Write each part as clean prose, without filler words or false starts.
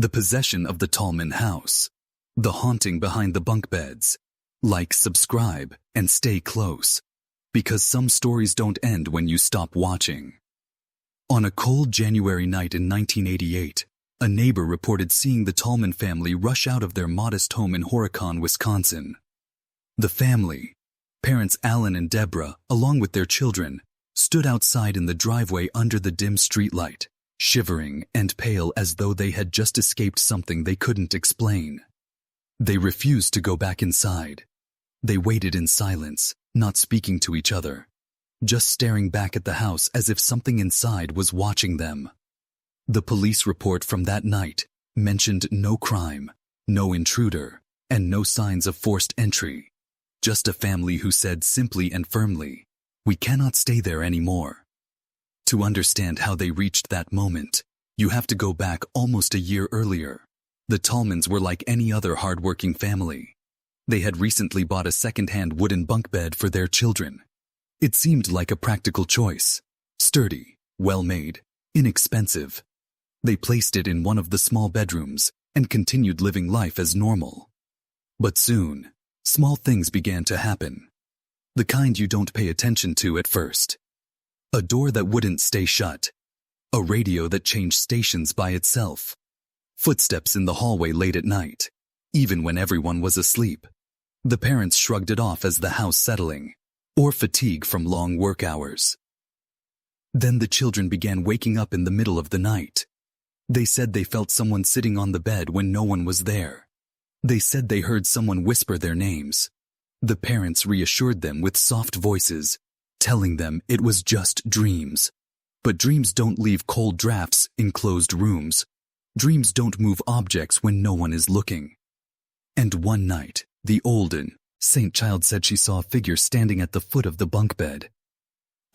The possession of the Tallman House. The haunting behind the bunk beds. Like, subscribe, and stay close. Because some stories don't end when you stop watching. On a cold January night in 1988, a neighbor reported seeing the Tallman family rush out of their modest home in Horicon, Wisconsin. The family, parents Alan and Deborah, along with their children, stood outside in the driveway under the dim streetlight, shivering and pale as though they had just escaped something they couldn't explain. They refused to go back inside. They waited in silence, not speaking to each other, just staring back at the house as if something inside was watching them. The police report from that night mentioned no crime, no intruder, and no signs of forced entry. Just a family who said simply and firmly, "We cannot stay there anymore." To understand how they reached that moment, you have to go back almost a year earlier. The Tallmans were like any other hard-working family. They had recently bought a secondhand wooden bunk bed for their children. It seemed like a practical choice. Sturdy, well-made, inexpensive. They placed it in one of the small bedrooms and continued living life as normal. But soon, small things began to happen. The kind you don't pay attention to at first. A door that wouldn't stay shut. A radio that changed stations by itself. Footsteps in the hallway late at night, even when everyone was asleep. The parents shrugged it off as the house settling, or fatigue from long work hours. Then the children began waking up in the middle of the night. They said they felt someone sitting on the bed when no one was there. They said they heard someone whisper their names. The parents reassured them with soft voices, telling them it was just dreams. But dreams don't leave cold drafts in closed rooms. Dreams don't move objects when no one is looking. And one night, the olden, Saint Child said she saw a figure standing at the foot of the bunk bed.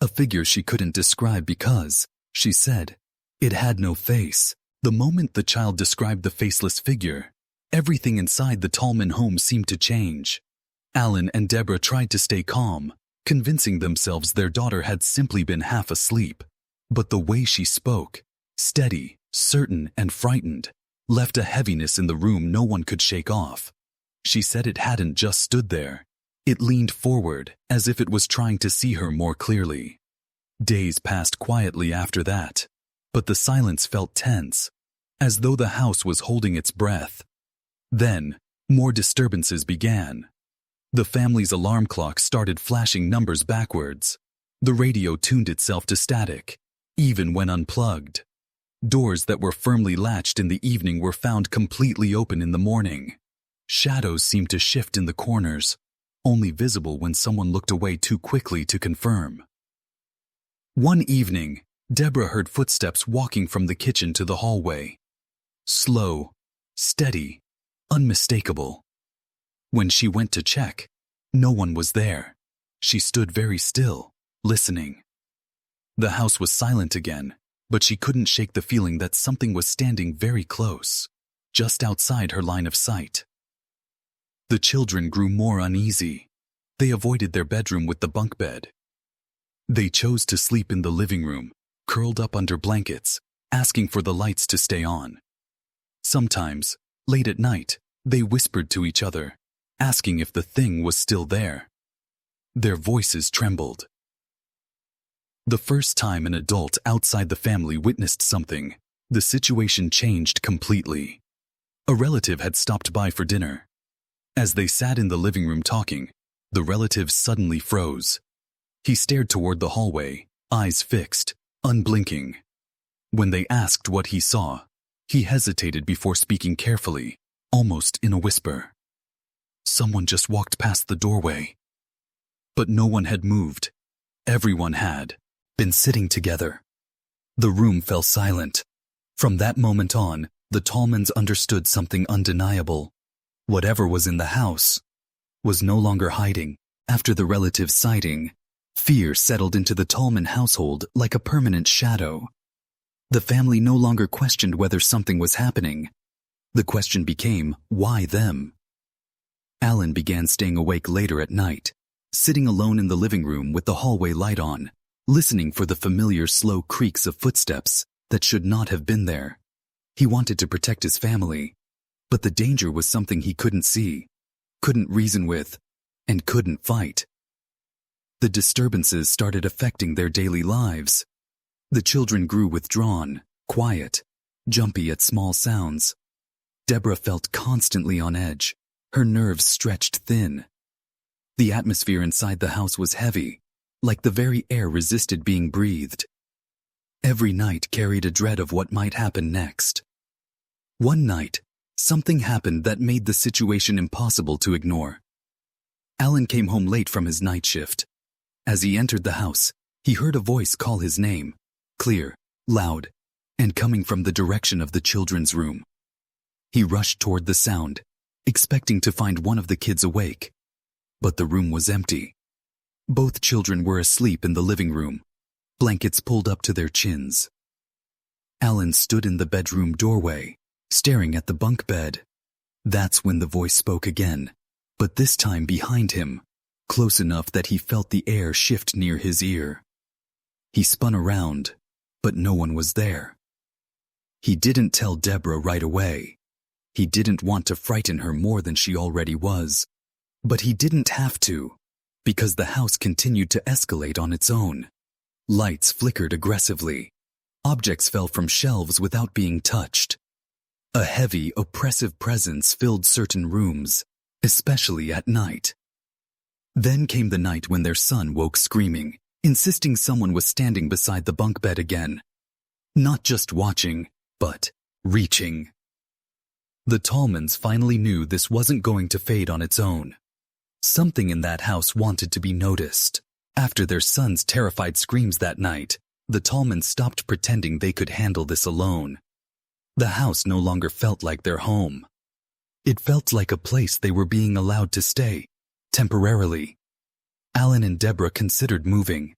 A figure she couldn't describe because, she said, it had no face. The moment the child described the faceless figure, everything inside the Tallman home seemed to change. Alan and Deborah tried to stay calm, convincing themselves their daughter had simply been half asleep. But the way she spoke, steady, certain, and frightened, left a heaviness in the room no one could shake off. She said it hadn't just stood there. It leaned forward, as if it was trying to see her more clearly. Days passed quietly after that, but the silence felt tense, as though the house was holding its breath. Then, more disturbances began. The family's alarm clock started flashing numbers backwards. The radio tuned itself to static, even when unplugged. Doors that were firmly latched in the evening were found completely open in the morning. Shadows seemed to shift in the corners, only visible when someone looked away too quickly to confirm. One evening, Deborah heard footsteps walking from the kitchen to the hallway. Slow, steady, unmistakable. When she went to check, no one was there. She stood very still, listening. The house was silent again, but she couldn't shake the feeling that something was standing very close, just outside her line of sight. The children grew more uneasy. They avoided their bedroom with the bunk bed. They chose to sleep in the living room, curled up under blankets, asking for the lights to stay on. Sometimes, late at night, they whispered to each other, asking if the thing was still there. Their voices trembled. The first time an adult outside the family witnessed something, the situation changed completely. A relative had stopped by for dinner. As they sat in the living room talking, the relative suddenly froze. He stared toward the hallway, eyes fixed, unblinking. When they asked what he saw, he hesitated before speaking carefully, almost in a whisper. Someone just walked past the doorway. But no one had moved. Everyone had been sitting together. The room fell silent. From that moment on, the Tallmans understood something undeniable. Whatever was in the house was no longer hiding. After the relative's sighting, fear settled into the Tallman household like a permanent shadow. The family no longer questioned whether something was happening. The question became, why them? Alan began staying awake later at night, sitting alone in the living room with the hallway light on, listening for the familiar slow creaks of footsteps that should not have been there. He wanted to protect his family, but the danger was something he couldn't see, couldn't reason with, and couldn't fight. The disturbances started affecting their daily lives. The children grew withdrawn, quiet, jumpy at small sounds. Deborah felt constantly on edge, her nerves stretched thin. The atmosphere inside the house was heavy, like the very air resisted being breathed. Every night carried a dread of what might happen next. One night, something happened that made the situation impossible to ignore. Alan came home late from his night shift. As he entered the house, he heard a voice call his name, clear, loud, and coming from the direction of the children's room. He rushed toward the sound, expecting to find one of the kids awake. But the room was empty. Both children were asleep in the living room, blankets pulled up to their chins. Alan stood in the bedroom doorway, staring at the bunk bed. That's when the voice spoke again, but this time behind him, close enough that he felt the air shift near his ear. He spun around, but no one was there. He didn't tell Deborah right away. He didn't want to frighten her more than she already was. But he didn't have to, because the house continued to escalate on its own. Lights flickered aggressively. Objects fell from shelves without being touched. A heavy, oppressive presence filled certain rooms, especially at night. Then came the night when their son woke screaming, insisting someone was standing beside the bunk bed again. Not just watching, but reaching. The Tallmans finally knew this wasn't going to fade on its own. Something in that house wanted to be noticed. After their son's terrified screams that night, the Tallmans stopped pretending they could handle this alone. The house no longer felt like their home. It felt like a place they were being allowed to stay, temporarily. Alan and Deborah considered moving,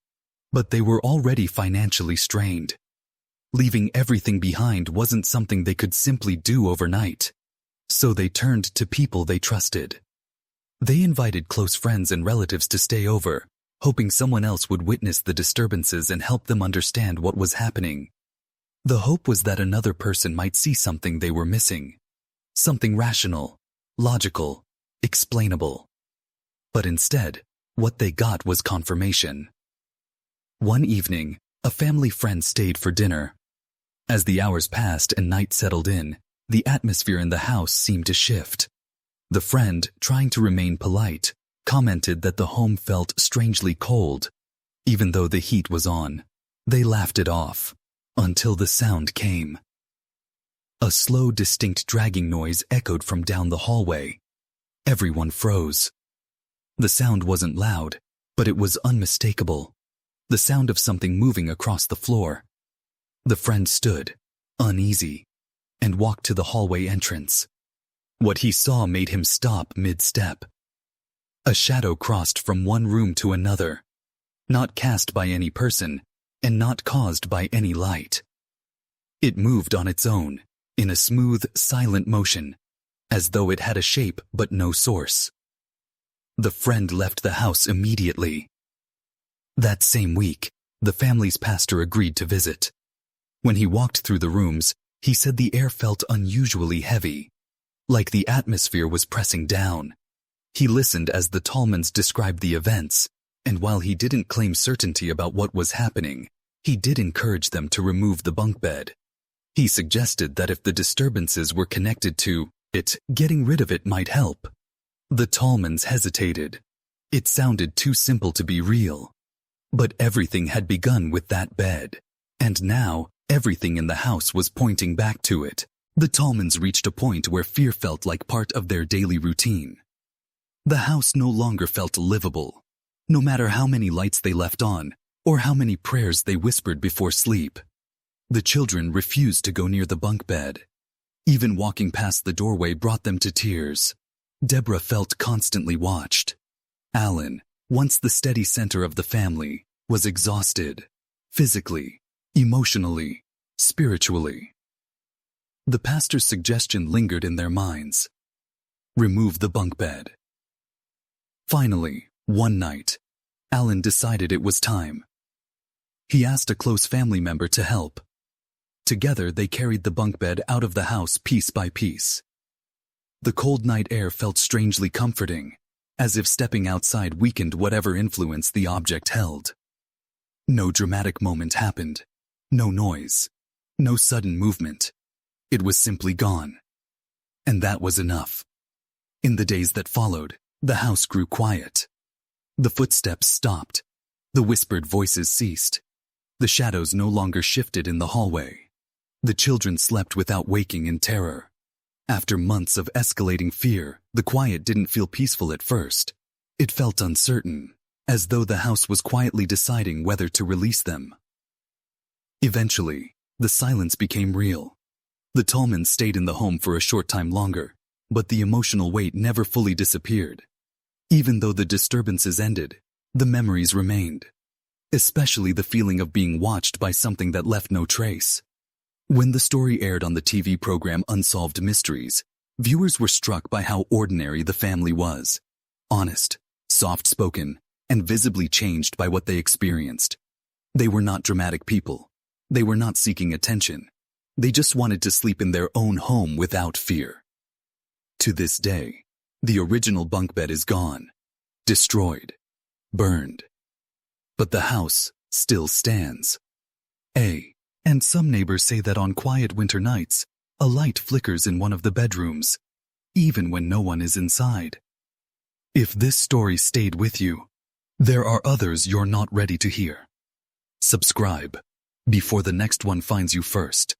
but they were already financially strained. Leaving everything behind wasn't something they could simply do overnight. So they turned to people they trusted. They invited close friends and relatives to stay over, hoping someone else would witness the disturbances and help them understand what was happening. The hope was that another person might see something they were missing. Something rational, logical, explainable. But instead, what they got was confirmation. One evening, a family friend stayed for dinner. As the hours passed and night settled in, the atmosphere in the house seemed to shift. The friend, trying to remain polite, commented that the home felt strangely cold. Even though the heat was on, they laughed it off, until the sound came. A slow, distinct dragging noise echoed from down the hallway. Everyone froze. The sound wasn't loud, but it was unmistakable. The sound of something moving across the floor. The friend stood, uneasy, and walked to the hallway entrance. What he saw made him stop mid-step. A shadow crossed from one room to another, not cast by any person, and not caused by any light. It moved on its own, in a smooth, silent motion, as though it had a shape but no source. The friend left the house immediately. That same week, the family's pastor agreed to visit. When he walked through the rooms, he said the air felt unusually heavy, like the atmosphere was pressing down. He listened as the Tallmans described the events, and while he didn't claim certainty about what was happening, he did encourage them to remove the bunk bed. He suggested that if the disturbances were connected to it, getting rid of it might help. The Tallmans hesitated. It sounded too simple to be real. But everything had begun with that bed, and now everything in the house was pointing back to it. The Tallmans reached a point where fear felt like part of their daily routine. The house no longer felt livable, no matter how many lights they left on, or how many prayers they whispered before sleep. The children refused to go near the bunk bed. Even walking past the doorway brought them to tears. Deborah felt constantly watched. Alan, once the steady center of the family, was exhausted, physically, emotionally, spiritually. The pastor's suggestion lingered in their minds. Remove the bunk bed. Finally, one night, Alan decided it was time. He asked a close family member to help. Together they carried the bunk bed out of the house piece by piece. The cold night air felt strangely comforting, as if stepping outside weakened whatever influence the object held. No dramatic moment happened. No noise. No sudden movement. It was simply gone. And that was enough. In the days that followed, the house grew quiet. The footsteps stopped. The whispered voices ceased. The shadows no longer shifted in the hallway. The children slept without waking in terror. After months of escalating fear, the quiet didn't feel peaceful at first. It felt uncertain, as though the house was quietly deciding whether to release them. Eventually, the silence became real. The Tallmans stayed in the home for a short time longer, but the emotional weight never fully disappeared. Even though the disturbances ended, the memories remained, especially the feeling of being watched by something that left no trace. When the story aired on the TV program Unsolved Mysteries, viewers were struck by how ordinary the family was. Honest, soft-spoken, and visibly changed by what they experienced. They were not dramatic people. They were not seeking attention. They just wanted to sleep in their own home without fear. To this day, the original bunk bed is gone, destroyed, burned. But the house still stands. And some neighbors say that on quiet winter nights, a light flickers in one of the bedrooms, even when no one is inside. If this story stayed with you, there are others you're not ready to hear. Subscribe before the next one finds you first.